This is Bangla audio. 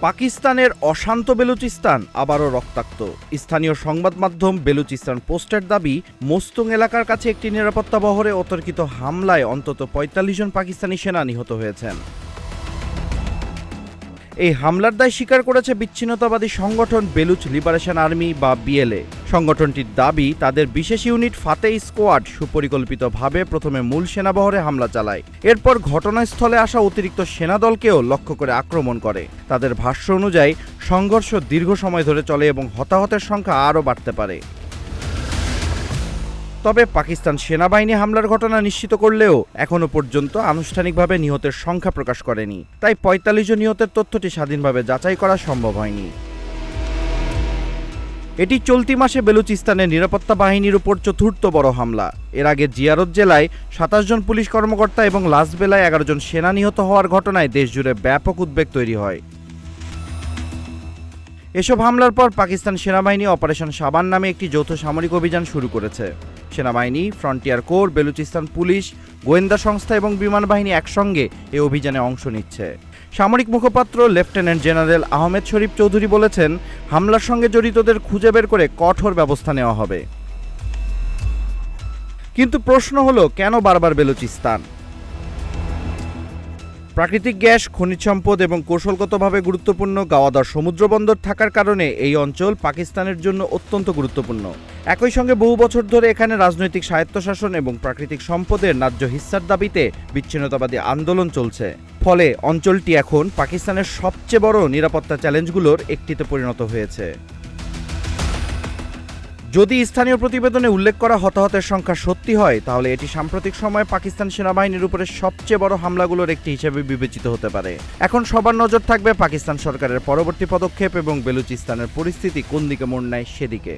পাকিস্তানের অশান্ত বেলুচিস্তান আবারও রক্তাক্ত। স্থানীয় সংবাদ মাধ্যম বেলুচিস্তান পোস্টের দাবি, মোস্তুং এলাকার কাছে একটি নিরাপত্তা বহরে অতর্কিত হামলায় অন্তত ৪৫ জন পাকিস্তানি সেনা নিহত হয়েছেন। এই হামলার দায় স্বীকার করেছে বিচ্ছিন্নতাবাদী সংগঠন বেলুচ লিবারেশন আর্মি বা বিএলএ। সংগঠনটির দাবি, তাদের বিশেষ ইউনিট ফাতে স্কোয়াড সুপরিকল্পিতভাবে প্রথমে মূল সেনাবহরে হামলা চালায়, এরপর ঘটনাস্থলে আসা অতিরিক্ত সেনাদলকেও লক্ষ্য করে আক্রমণ করে। তাদের ভাষ্য অনুযায়ী সংঘর্ষ দীর্ঘ সময় ধরে চলে এবং হতাহতের সংখ্যা আরও বাড়তে পারে। তবে পাকিস্তান সেনাবাহিনী হামলার ঘটনা নিশ্চিত করলেও এখনও পর্যন্ত আনুষ্ঠানিকভাবে নিহতের সংখ্যা প্রকাশ করেনি, তাই ৪৫ জন নিহতের তথ্যটি স্বাধীনভাবে যাচাই করা সম্ভব হয়নি। এটি চলতি মাসে বেলুচিস্তানের নিরাপত্তা বাহিনীর উপর চতুর্থ বড় হামলা। এর আগে জিয়ারত জেলায় ২৭ জন পুলিশ কর্মকর্তা এবং লাসবেলায় ১১ জন সেনা নিহত হওয়ার ঘটনায় দেশজুড়ে ব্যাপক উদ্বেগ তৈরি হয়। এসব হামলার পর পাকিস্তান সেনাবাহিনী অপারেশন সাবান নামে একটি যৌথ সামরিক অভিযান শুরু করেছে। সেনাবাহিনী, ফ্রন্টিয়ার কোর, বেলুচিস্তান পুলিশ, গোয়েন্দা সংস্থা এবং বিমান বাহিনী একসঙ্গে এই অভিযানে অংশ নিচ্ছে। সামরিক মুখপাত্র লেফটেন্যান্ট জেনারেল আহমেদ শরীফ চৌধুরী বলেছেন, হামলার সঙ্গে জড়িতদের খুঁজে বের করে কঠোর ব্যবস্থা নেওয়া হবে। কিন্তু প্রশ্ন হলো, কেন বারবার বেলুচিস্তান? প্রাকৃতিক গ্যাস, খনিজ সম্পদ এবং কৌশলগতভাবে গুরুত্বপূর্ণ গাওয়াদার সমুদ্রবন্দর থাকার কারণে এই অঞ্চল পাকিস্তানের জন্য অত্যন্ত গুরুত্বপূর্ণ। একই সঙ্গে বহু বছর ধরে এখানে রাজনৈতিক স্বায়ত্তশাসন এবং প্রাকৃতিক সম্পদের ন্যায্য হিস্সার দাবিতে বিচ্ছিন্নতাবাদী আন্দোলন চলছে। ফলে অঞ্চলটি এখন পাকিস্তানের সবচেয়ে বড় নিরাপত্তা চ্যালেঞ্জগুলোর একটিতে পরিণত হয়েছে। যদি স্থানীয় প্রতিবেদনে উল্লেখ করা হতাহতের সংখ্যা সত্যি হয়, তাহলে এটি সাম্প্রতিক সময়ে পাকিস্তান সেনাবাহিনীর উপরে সবচেয়ে বড় হামলাগুলোর একটি হিসেবে বিবেচিত হতে পারে। এখন সবার নজর থাকবে পাকিস্তান সরকারের পরবর্তী পদক্ষেপ এবং বেলুচিস্তানের পরিস্থিতি কোন দিকে মোড় নেয় সেদিকে।